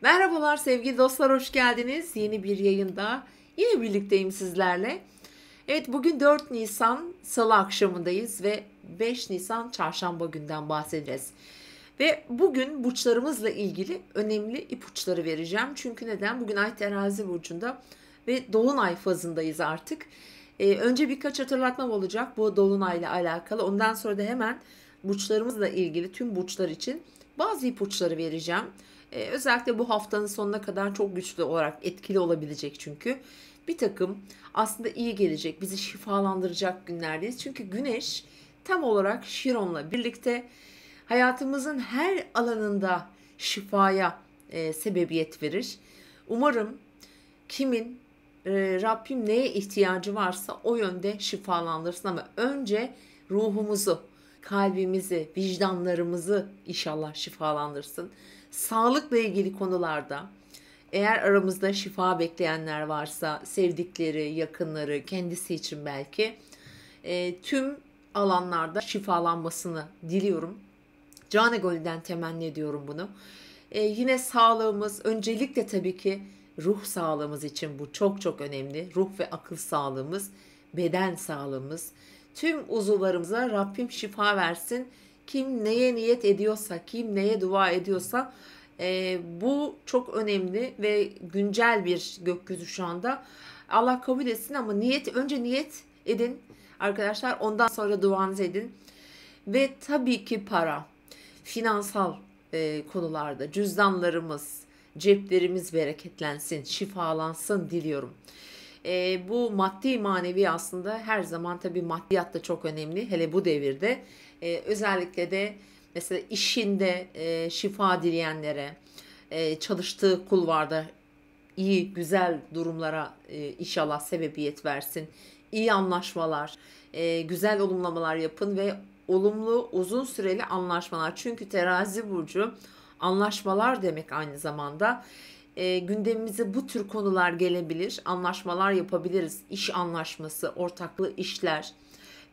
Merhabalar sevgili dostlar, hoş geldiniz. Yeni bir yayında yine birlikteyim sizlerle. Evet, bugün 4 Nisan Salı akşamındayız ve 5 Nisan Çarşamba günden bahsedeceğiz. Ve bugün burçlarımızla ilgili önemli ipuçları vereceğim. Çünkü neden? Bugün Ay Terazi burcunda ve Dolunay fazındayız artık. Önce birkaç hatırlatmam olacak bu Dolunay'la alakalı. Ondan sonra da hemen burçlarımızla ilgili tüm burçlar için bazı ipuçları vereceğim. Özellikle bu haftanın sonuna kadar çok güçlü olarak etkili olabilecek çünkü. Bir takım aslında iyi gelecek, bizi şifalandıracak günlerdeyiz. Çünkü Güneş tam olarak Şiron'la birlikte hayatımızın her alanında şifaya sebebiyet verir. Umarım kimin Rabbim neye ihtiyacı varsa o yönde şifalandırsın ama önce ruhumuzu, kalbimizi, vicdanlarımızı inşallah şifalandırsın. Sağlıkla ilgili konularda eğer aramızda şifa bekleyenler varsa, sevdikleri, yakınları, kendisi için belki tüm alanlarda şifalanmasını diliyorum. Canı gönülden temenni ediyorum bunu. Yine sağlığımız, öncelikle tabii ki ruh sağlığımız için bu çok çok önemli. Ruh ve akıl sağlığımız, beden sağlığımız. Tüm uzuvlarımıza Rabbim şifa versin. Kim neye niyet ediyorsa, kim neye dua ediyorsa bu çok önemli ve güncel bir gökyüzü şu anda. Allah kabul etsin ama önce niyet edin arkadaşlar, ondan sonra duanızı edin. Ve tabii ki para, finansal konularda cüzdanlarımız, ceplerimiz bereketlensin, şifalansın diliyorum. Bu maddi manevi aslında her zaman tabii maddiyat da çok önemli. Hele bu devirde özellikle de mesela işinde şifa dileyenlere, çalıştığı kulvarda iyi, güzel durumlara inşallah sebebiyet versin. İyi anlaşmalar, güzel olumlamalar yapın ve olumlu, uzun süreli anlaşmalar. Çünkü Terazi burcu anlaşmalar demek aynı zamanda. Gündemimize bu tür konular gelebilir. Anlaşmalar yapabiliriz. İş anlaşması, ortaklı işler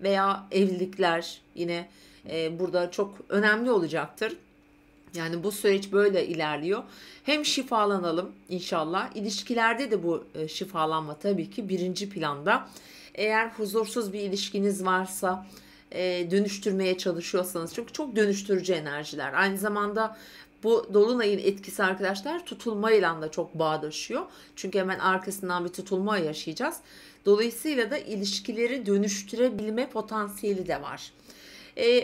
veya evlilikler yine burada çok önemli olacaktır. Yani bu süreç böyle ilerliyor. Hem şifalanalım inşallah. İlişkilerde de bu şifalanma tabii ki birinci planda. Eğer huzursuz bir ilişkiniz varsa, dönüştürmeye çalışıyorsanız, çünkü çok dönüştürücü enerjiler. Aynı zamanda bu dolunayın etkisi arkadaşlar tutulmayla da çok bağdaşıyor. Çünkü hemen arkasından bir tutulma yaşayacağız. Dolayısıyla da ilişkileri dönüştürebilme potansiyeli de var.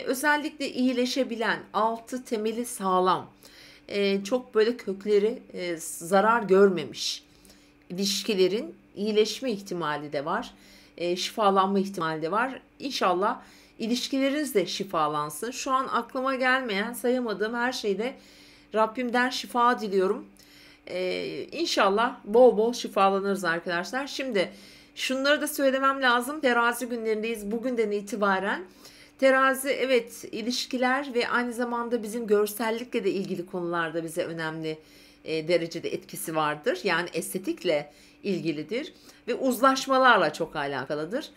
Özellikle iyileşebilen, altı temeli sağlam, çok böyle kökleri zarar görmemiş ilişkilerin iyileşme ihtimali de var. Şifalanma ihtimali de var. İnşallah ilişkileriniz de şifalansın. Şu an aklıma gelmeyen, sayamadığım her şeyde Rabbimden şifa diliyorum. İnşallah bol bol şifalanırız arkadaşlar. Şimdi şunları da söylemem lazım. Terazi günlerindeyiz. Bugünden itibaren terazi, evet, ilişkiler ve aynı zamanda bizim görsellikle de ilgili konularda bize önemli derecede etkisi vardır. Yani estetikle ilgilidir ve uzlaşmalarla çok alakalıdır.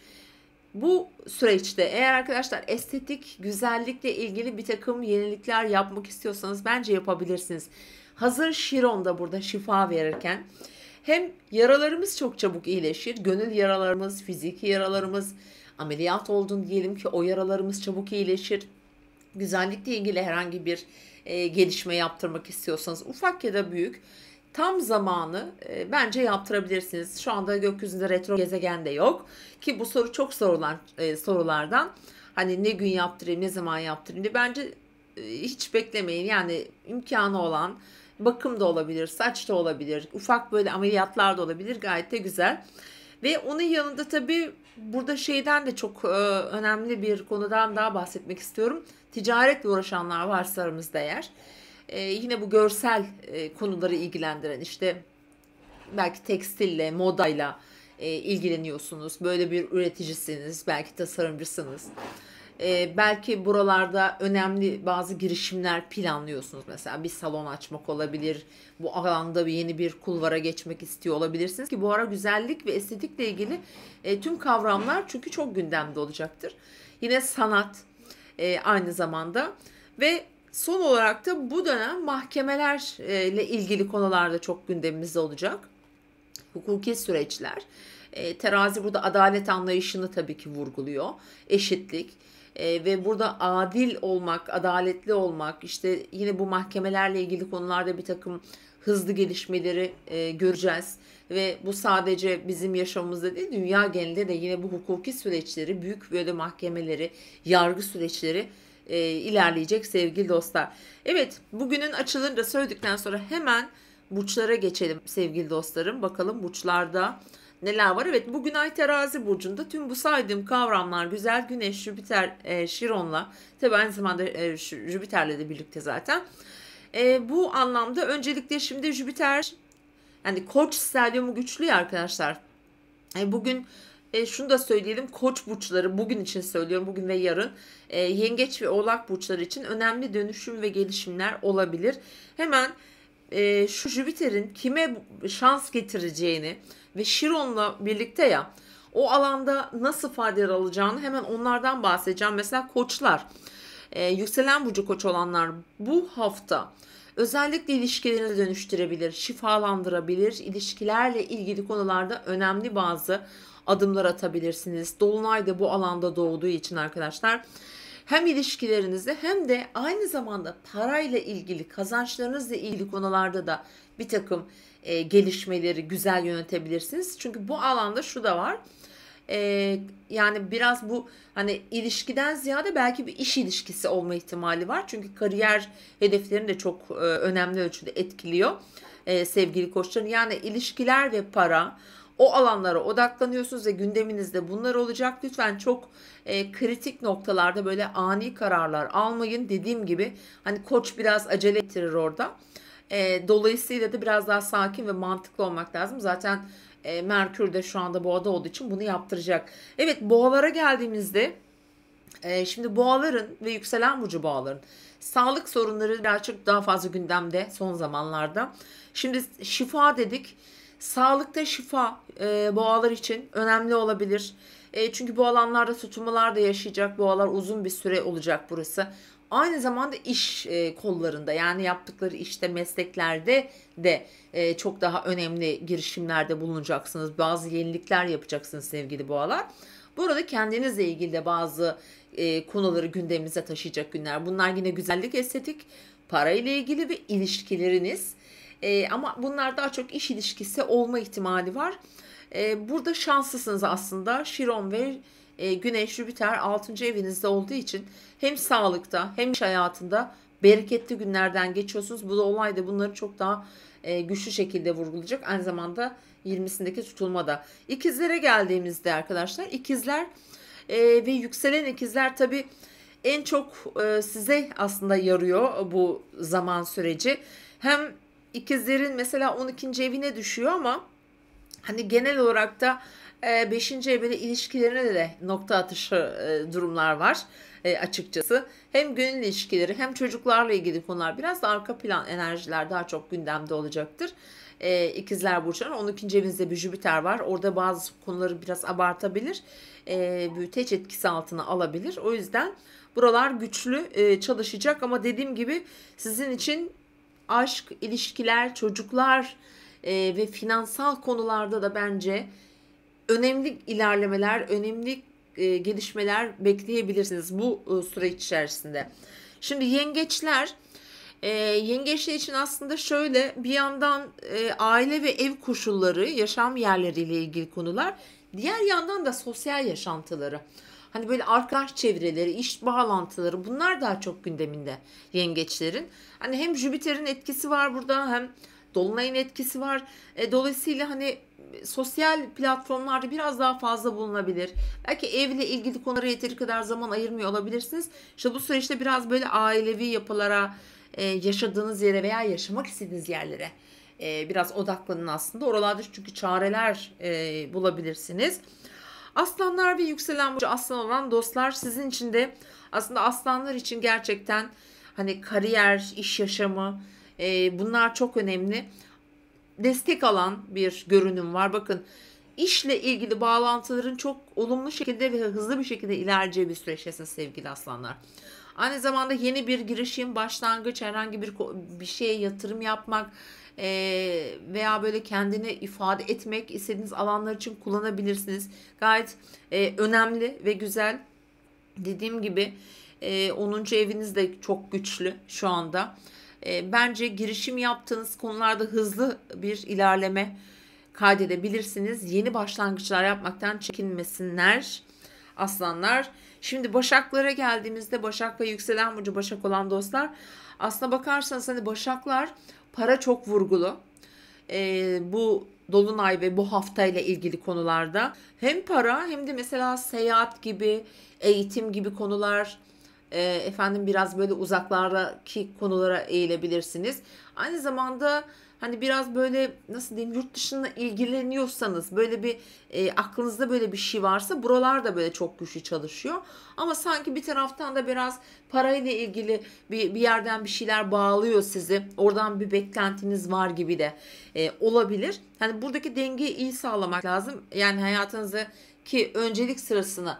Bu süreçte eğer arkadaşlar estetik, güzellikle ilgili bir takım yenilikler yapmak istiyorsanız bence yapabilirsiniz. Hazır Şiron da burada şifa verirken hem yaralarımız çok çabuk iyileşir, gönül yaralarımız, fiziki yaralarımız, ameliyat oldun diyelim ki o yaralarımız çabuk iyileşir. Güzellikle ilgili herhangi bir gelişme yaptırmak istiyorsanız, ufak ya da büyük, tam zamanı bence yaptırabilirsiniz. Şu anda gökyüzünde retro gezegen de yok ki bu soru çok sorulan sorulardan. Hani ne gün yaptırayım, ne zaman yaptırayım diye. Bence hiç beklemeyin. Yani imkanı olan bakım da olabilir, saç da olabilir, ufak böyle ameliyatlar da olabilir. Gayet de güzel. Ve onun yanında tabii burada şeyden de çok önemli bir konudan daha bahsetmek istiyorum. Ticaretle uğraşanlar varsa aramızda eğer. Yine bu görsel konuları ilgilendiren, işte belki tekstille, modayla ilgileniyorsunuz. Böyle bir üreticisiniz, belki tasarımcısınız. Belki buralarda önemli bazı girişimler planlıyorsunuz. Mesela bir salon açmak olabilir. Bu alanda yeni bir kulvara geçmek istiyor olabilirsiniz ki bu ara güzellik ve estetikle ilgili tüm kavramlar çünkü çok gündemde olacaktır. Yine sanat aynı zamanda ve Son olarak da bu dönem mahkemelerle ilgili konularda çok gündemimizde olacak. Hukuki süreçler. Terazi burada adalet anlayışını tabii ki vurguluyor. Eşitlik. Ve burada adil olmak, adaletli olmak, işte yine bu mahkemelerle ilgili konularda bir takım hızlı gelişmeleri göreceğiz. Ve bu sadece bizim yaşamımızda değil, dünya genelinde de yine bu hukuki süreçleri, büyük böyle mahkemeleri, yargı süreçleri ilerleyecek sevgili dostlar. Evet, bugünün açılımını da söyledikten sonra hemen burçlara geçelim sevgili dostlarım. Bakalım burçlarda neler var? Evet, bugün Ay Terazi burcunda tüm bu saydığım kavramlar güzel. Güneş, Jüpiter, Şiron'la, tabii aynı zamanda Jüpiter'le de birlikte zaten. Bu anlamda öncelikle şimdi Jüpiter, yani Koç stelyumu güçlü ya arkadaşlar. Bugün şunu da söyleyelim, Koç burçları, bugün için söylüyorum, bugün ve yarın Yengeç ve Oğlak burçları için önemli dönüşüm ve gelişimler olabilir. Hemen şu Jüpiter'in kime şans getireceğini ve Şiron'la birlikte ya o alanda nasıl faydalar alacağını hemen onlardan bahsedeceğim. Mesela koçlar, yükselen burcu koç olanlar bu hafta özellikle ilişkilerini dönüştürebilir, şifalandırabilir, ilişkilerle ilgili konularda önemli bazı adımlar atabilirsiniz. Dolunay da bu alanda doğduğu için arkadaşlar hem ilişkilerinizde hem de aynı zamanda parayla ilgili, kazançlarınızla ilgili konularda da bir takım gelişmeleri güzel yönetebilirsiniz. Çünkü bu alanda şu da var. Yani biraz bu hani ilişkiden ziyade belki bir iş ilişkisi olma ihtimali var. Çünkü kariyer hedeflerini de çok önemli ölçüde etkiliyor sevgili koçların. Yani ilişkiler ve para, o alanlara odaklanıyorsunuz ve gündeminizde bunlar olacak. Lütfen çok kritik noktalarda böyle ani kararlar almayın. Dediğim gibi hani koç biraz acele ettirir orada. Dolayısıyla da biraz daha sakin ve mantıklı olmak lazım. Zaten Merkür de şu anda boğada olduğu için bunu yaptıracak. Evet, boğalara geldiğimizde şimdi boğaların ve yükselen burcu boğaların sağlık sorunları birazcık daha fazla gündemde son zamanlarda. Şimdi şifa dedik. Sağlıkta şifa boğalar için önemli olabilir. Çünkü bu alanlarda tutulmalar da yaşayacak. Boğalar uzun bir süre olacak burası. Aynı zamanda iş kollarında, yani yaptıkları işte, mesleklerde de çok daha önemli girişimlerde bulunacaksınız. Bazı yenilikler yapacaksınız sevgili boğalar. Burada kendinizle ilgili de bazı konuları gündeminize taşıyacak günler. Bunlar yine güzellik, estetik, parayla ilgili ve ilişkileriniz. Ama bunlar daha çok iş ilişkisi olma ihtimali var. Burada şanslısınız aslında. Şiron ve Güneş, Jüpiter 6. evinizde olduğu için hem sağlıkta hem iş hayatında bereketli günlerden geçiyorsunuz. Bu da olay da bunları çok daha güçlü şekilde vurgulayacak. Aynı zamanda 20'sindeki tutulmada. İkizlere geldiğimizde arkadaşlar, ikizler ve yükselen ikizler tabii en çok size aslında yarıyor bu zaman süreci. Hem ikizlerin mesela 12. evine düşüyor ama hani genel olarak da 5. evde ilişkilerine de nokta atışı durumlar var açıkçası. Hem gönül ilişkileri hem çocuklarla ilgili konular, biraz da arka plan enerjiler daha çok gündemde olacaktır. İkizler burçlarının 12. evinizde bir Jüpiter var. Orada bazı konuları biraz abartabilir. Büyüteç etkisi altına alabilir. O yüzden buralar güçlü çalışacak ama dediğim gibi sizin için aşk, ilişkiler, çocuklar ve finansal konularda da bence önemli ilerlemeler, önemli gelişmeler bekleyebilirsiniz bu süreç içerisinde. Şimdi yengeçler, yengeçler için aslında şöyle bir yandan aile ve ev koşulları, yaşam yerleriyle ilgili konular, diğer yandan da sosyal yaşantıları. Hani böyle arkadaş çevreleri, iş bağlantıları, bunlar daha çok gündeminde yengeçlerin. Hani hem Jüpiter'in etkisi var burada, hem Dolunay'ın etkisi var. Dolayısıyla hani sosyal platformlarda biraz daha fazla bulunabilir. Belki evle ilgili konulara yeteri kadar zaman ayırmıyor olabilirsiniz. İşte bu süreçte biraz böyle ailevi yapılara, yaşadığınız yere veya yaşamak istediğiniz yerlere biraz odaklanın aslında. Oralarda çünkü çareler bulabilirsiniz. Aslanlar ve yükselen burcu aslan olan dostlar, sizin için de aslında aslanlar için gerçekten hani kariyer, iş yaşamı, bunlar çok önemli. Destek alan bir görünüm var. Bakın, işle ilgili bağlantıların çok olumlu şekilde ve hızlı bir şekilde ilerleyeceği bir süreçtesiniz sevgili aslanlar. Aynı zamanda yeni bir girişim, başlangıç, herhangi bir şeye yatırım yapmak veya böyle kendini ifade etmek istediğiniz alanlar için kullanabilirsiniz. Gayet önemli ve güzel. Dediğim gibi 10. eviniz de çok güçlü şu anda. Bence girişim yaptığınız konularda hızlı bir ilerleme kaydedebilirsiniz. Yeni başlangıçlar yapmaktan çekinmesinler aslanlar. Şimdi Başaklara geldiğimizde, Başak ve yükselen burcu Başak olan dostlar, aslına bakarsanız hani Başaklar para çok vurgulu. Bu dolunay ve bu haftayla ilgili konularda hem para hem de mesela seyahat gibi, eğitim gibi konular, efendim biraz böyle uzaklardaki konulara eğilebilirsiniz. Aynı zamanda hani biraz böyle nasıl diyeyim, yurt dışına ilgileniyorsanız, böyle bir aklınızda böyle bir şey varsa buralar da böyle çok güçlü çalışıyor. Ama sanki bir taraftan da biraz parayla ilgili bir yerden bir şeyler bağlıyor sizi. Oradan bir beklentiniz var gibi de olabilir. Hani buradaki dengeyi iyi sağlamak lazım. Yani hayatınızdaki öncelik sırasını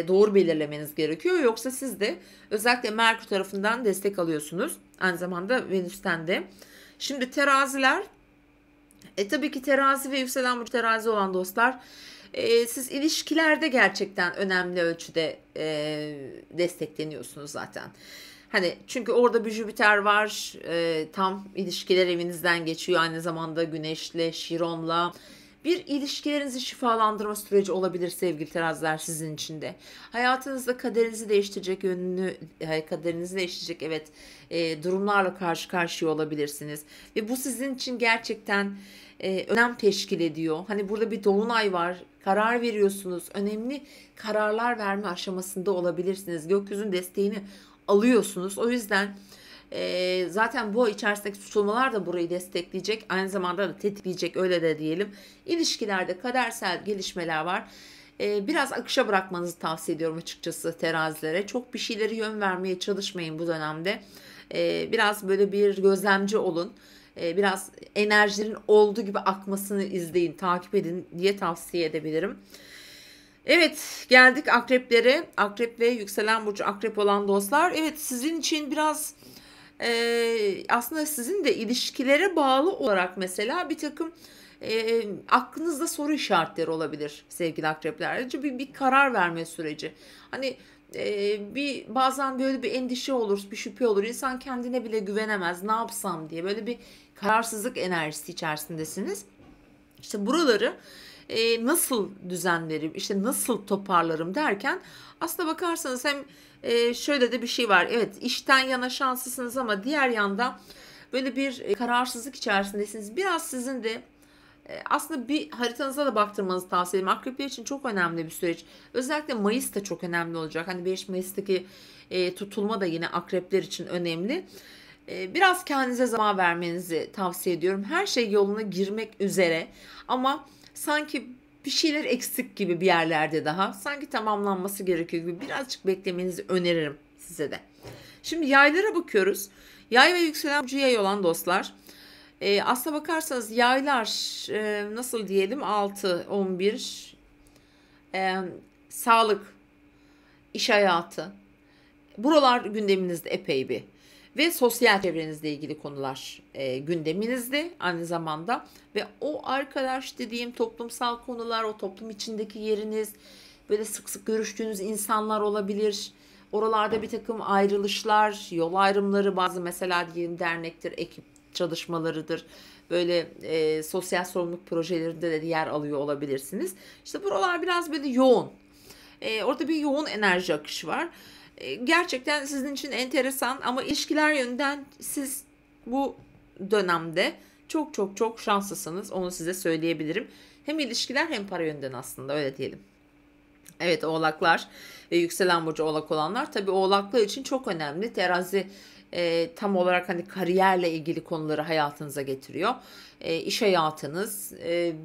doğru belirlemeniz gerekiyor. Yoksa siz de özellikle Merkür tarafından destek alıyorsunuz. Aynı zamanda Venüs'ten de. Şimdi teraziler, tabii ki terazi ve yükselen burcu terazi olan dostlar, siz ilişkilerde gerçekten önemli ölçüde destekleniyorsunuz zaten. Hani çünkü orada bir Jüpiter var, tam ilişkiler evinizden geçiyor, aynı zamanda Güneş'le, Şiron'la. Bir ilişkilerinizi şifalandırma süreci olabilir sevgili teraziler sizin için de. Hayatınızda kaderinizi değiştirecek kaderinizi değiştirecek evet durumlarla karşı karşıya olabilirsiniz. Ve bu sizin için gerçekten önem teşkil ediyor. Hani burada bir dolunay var. Karar veriyorsunuz. Önemli kararlar verme aşamasında olabilirsiniz. Gökyüzünün desteğini alıyorsunuz. O yüzden zaten bu içerisindeki tutulmalar da burayı destekleyecek. Aynı zamanda da tetikleyecek, öyle de diyelim. İlişkilerde kadersel gelişmeler var. Biraz akışa bırakmanızı tavsiye ediyorum açıkçası terazilere. Çok bir şeyleri yön vermeye çalışmayın bu dönemde. Biraz böyle bir gözlemci olun. Biraz enerjilerin olduğu gibi akmasını izleyin, takip edin diye tavsiye edebilirim. Evet, geldik akreplere. Akrep ve yükselen burcu akrep olan dostlar. Evet, sizin için biraz aslında sizin de ilişkilere bağlı olarak mesela bir takım aklınızda soru işaretleri olabilir sevgili akrepler. Bir karar verme süreci. Hani bazen böyle bir endişe olur, bir şüphe olur. İnsan kendine bile güvenemez. Ne yapsam diye böyle bir kararsızlık enerjisi içerisindesiniz. İşte buraları nasıl düzenlerim, işte nasıl toparlarım derken aslına bakarsanız hem şöyle de bir şey var. Evet, işten yana şanslısınız ama diğer yanda böyle bir kararsızlık içerisindesiniz. Biraz sizin de aslında bir haritanıza da baktırmanızı tavsiye ederim. Akrepler için çok önemli bir süreç. Özellikle Mayıs da çok önemli olacak. Hani 5 Mayıs'taki tutulma da yine akrepler için önemli. Biraz kendinize zaman vermenizi tavsiye ediyorum. Her şey yoluna girmek üzere ama sanki bir şeyler eksik gibi bir yerlerde daha. Sanki tamamlanması gerekiyor gibi birazcık beklemenizi öneririm size de. Şimdi yaylara bakıyoruz. Yay ve yükselen burcu yay olan dostlar. Aslına bakarsanız yaylar nasıl diyelim 6, 11 sağlık, iş hayatı. Buralar gündeminizde epey bir. Ve sosyal çevrenizle ilgili konular gündeminizde aynı zamanda. Ve o arkadaş dediğim toplumsal konular, o toplum içindeki yeriniz, böyle sık sık görüştüğünüz insanlar olabilir. Oralarda bir takım ayrılışlar, yol ayrımları, bazı mesela diyelim dernektir, ekip çalışmalarıdır. Böyle sosyal sorumluluk projelerinde de yer alıyor olabilirsiniz. İşte buralar biraz böyle yoğun. Orada bir yoğun enerji akışı var. Gerçekten sizin için enteresan ama ilişkiler yönünden siz bu dönemde çok çok çok şanslısınız. Onu size söyleyebilirim. Hem ilişkiler hem para yönden aslında öyle diyelim. Evet, oğlaklar ve yükselen burcu oğlak olanlar tabii oğlaklar için çok önemli. Terazi tam olarak hani kariyerle ilgili konuları hayatınıza getiriyor. İş hayatınız,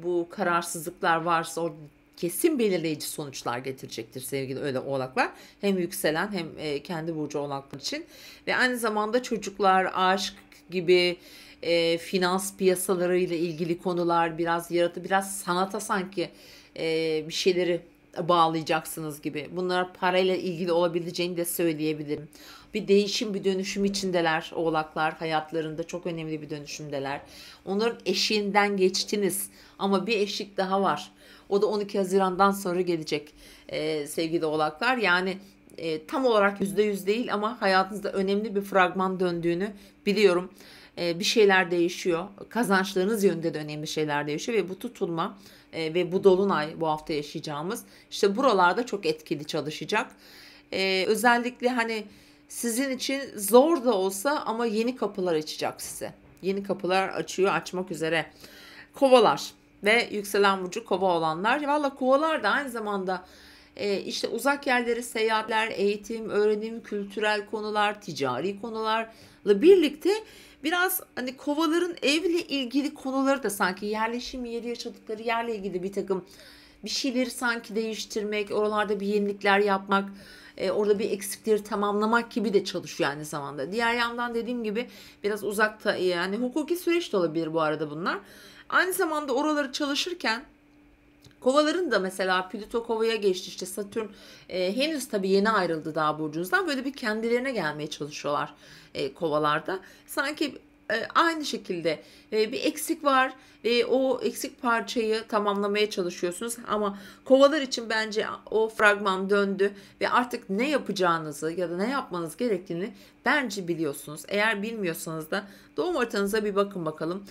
bu kararsızlıklar varsa o kesin belirleyici sonuçlar getirecektir sevgili öyle oğlaklar. Hem yükselen hem kendi burcu oğlaklar için. Ve aynı zamanda çocuklar, aşk gibi finans piyasaları ile ilgili konular, biraz yaratı, biraz sanata sanki bir şeyleri bağlayacaksınız gibi. Bunlar parayla ilgili olabileceğini de söyleyebilirim. Bir değişim, bir dönüşüm içindeler oğlaklar. Hayatlarında çok önemli bir dönüşümdeler. Onların eşiğinden geçtiniz ama bir eşik daha var. O da 12 Haziran'dan sonra gelecek sevgili oğlaklar. Yani tam olarak %100 değil ama hayatınızda önemli bir fragman döndüğünü biliyorum. Bir şeyler değişiyor. Kazançlarınız yönünde de önemli şeyler değişiyor ve bu tutulma ve bu dolunay bu hafta yaşayacağımız işte buralarda çok etkili çalışacak. Özellikle hani sizin için zor da olsa ama yeni kapılar açacak size. Yeni kapılar açıyor, açmak üzere. Kovalar ve yükselen burcu kova olanlar. Valla kovalar da aynı zamanda işte uzak yerleri, seyahatler, eğitim, öğrenim, kültürel konular, ticari konularla birlikte biraz hani kovaların evle ilgili konuları da sanki yerleşim yeri, yaşadıkları yerle ilgili bir takım bir şeyleri sanki değiştirmek, oralarda bir yenilikler yapmak, orada bir eksikleri tamamlamak gibi de çalışıyor aynı zamanda. Diğer yandan dediğim gibi biraz uzakta, yani hukuki süreç de olabilir bu arada bunlar. Aynı zamanda oraları çalışırken kovaların da mesela Plüto kovaya geçti, işte Satürn henüz tabii yeni ayrıldı daha burcunuzdan, böyle bir kendilerine gelmeye çalışıyorlar kovalarda. Sanki aynı şekilde bir eksik var ve o eksik parçayı tamamlamaya çalışıyorsunuz ama kovalar için bence o fragman döndü ve artık ne yapacağınızı ya da ne yapmanız gerektiğini bence biliyorsunuz. Eğer bilmiyorsanız da doğum haritanıza bir bakın bakalım.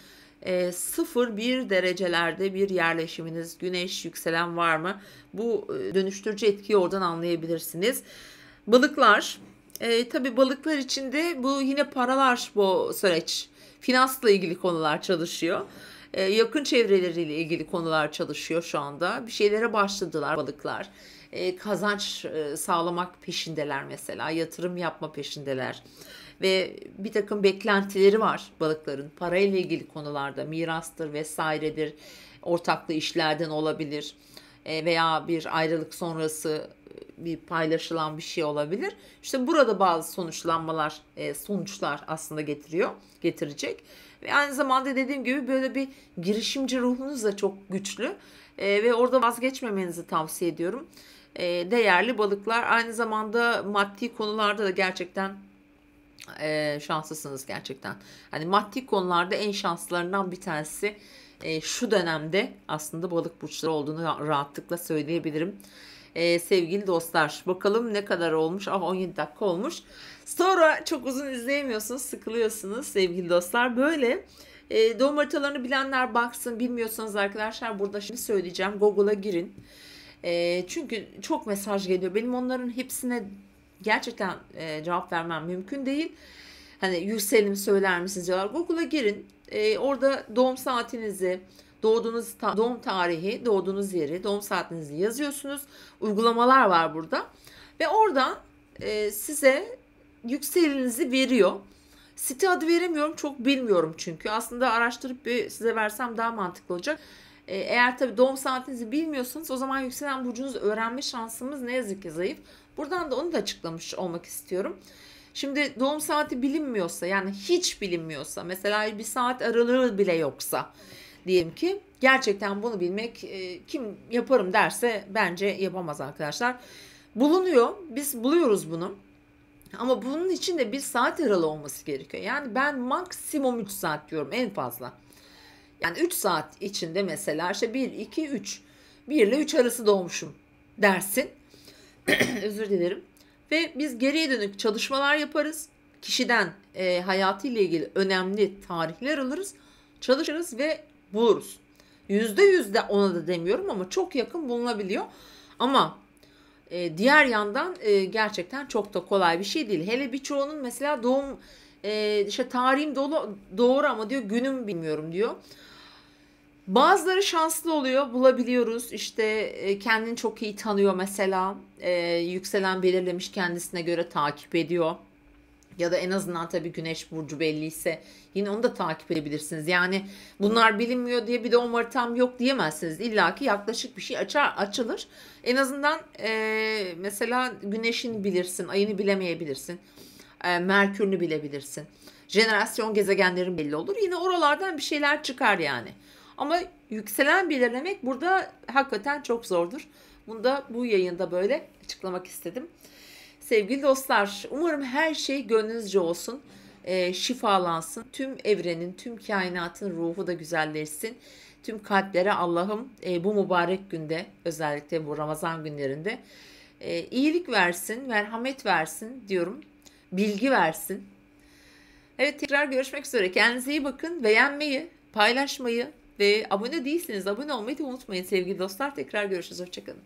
0-1 derecelerde bir yerleşiminiz, güneş, yükselen var mı? Bu dönüştürücü etkiyi oradan anlayabilirsiniz. Balıklar, tabii balıklar için de bu yine paralar, bu süreç. Finansla ilgili konular çalışıyor. Yakın çevreleriyle ilgili konular çalışıyor şu anda. Bir şeylere başladılar balıklar. Kazanç sağlamak peşindeler mesela. Yatırım yapma peşindeler. Ve bir takım beklentileri var balıkların. Parayla ilgili konularda, mirastır vesairedir, ortaklı işlerden olabilir veya bir ayrılık sonrası bir paylaşılan bir şey olabilir. İşte burada bazı sonuçlar aslında getirecek. Ve aynı zamanda dediğim gibi böyle bir girişimci ruhunuz da çok güçlü. Ve orada vazgeçmemenizi tavsiye ediyorum. Değerli balıklar, aynı zamanda maddi konularda da gerçekten şanslısınız gerçekten. Hani maddi konularda en şanslılarından bir tanesi şu dönemde aslında balık burçları olduğunu rahatlıkla söyleyebilirim. Sevgili dostlar, bakalım ne kadar olmuş? 17 dakika olmuş. Sonra çok uzun izleyemiyorsunuz, sıkılıyorsunuz sevgili dostlar. Böyle doğum haritalarını bilenler baksın, bilmiyorsanız arkadaşlar burada şimdi söyleyeceğim. Google'a girin. Çünkü çok mesaj geliyor. Benim onların hepsine gerçekten cevap vermem mümkün değil. Hani yükselim söyler misiniz diyorlar. Google'a girin. Orada doğum saatinizi, doğum tarihi, doğduğunuz yeri, doğum saatinizi yazıyorsunuz. Uygulamalar var burada. Ve orada size yükselenizi veriyor. Site adı veremiyorum, çok bilmiyorum çünkü. Aslında araştırıp size versem daha mantıklı olacak. Eğer tabii doğum saatinizi bilmiyorsanız o zaman yükselen burcunuzu öğrenme şansımız ne yazık ki zayıf. Buradan da onu da açıklamış olmak istiyorum. Şimdi doğum saati bilinmiyorsa, yani hiç bilinmiyorsa, mesela bir saat aralığı bile yoksa diyelim ki, gerçekten bunu bilmek kim yaparım derse bence yapamaz arkadaşlar. Bulunuyor, biz buluyoruz bunu. Ama bunun için de bir saat aralığı olması gerekiyor. Yani ben maksimum 3 saat diyorum en fazla. Yani 3 saat içinde mesela işte 1, 2, 3. 1 ile 3 arası doğmuşum dersin. Özür dilerim. Ve biz geriye dönük çalışmalar yaparız. Kişiden hayatıyla ilgili önemli tarihler alırız. Çalışırız ve buluruz. %100 de ona da demiyorum ama çok yakın bulunabiliyor. Ama diğer yandan gerçekten çok da kolay bir şey değil. Hele birçoğunun mesela doğum işte tarihim doğru ama diyor günüm bilmiyorum diyor. Bazıları şanslı oluyor, bulabiliyoruz. İşte kendini çok iyi tanıyor mesela. Yükselen belirlemiş, kendisine göre takip ediyor. Ya da en azından tabii güneş burcu belliyse yine onu da takip edebilirsiniz. Yani bunlar bilinmiyor diye bir doğum haritam yok diyemezsiniz. İlla ki yaklaşık bir şey açılır. En azından mesela güneşini bilirsin, ayını bilemeyebilirsin. Merkür'ünü bilebilirsin. Jenerasyon gezegenlerin belli olur. Yine oralardan bir şeyler çıkar yani. Ama yükselen belirlemek burada hakikaten çok zordur. Bunu da bu yayında böyle açıklamak istedim. Sevgili dostlar, umarım her şey gönlünüzce olsun, şifalansın. Tüm evrenin, tüm kainatın ruhu da güzelleşsin. Tüm kalplere Allah'ım bu mübarek günde, özellikle bu Ramazan günlerinde iyilik versin, merhamet versin diyorum. Bilgi versin. Evet, tekrar görüşmek üzere. Kendinize iyi bakın. Beğenmeyi, paylaşmayı ve abone değilseniz abone olmayı da unutmayın sevgili dostlar. Tekrar görüşürüz. Hoşçakalın.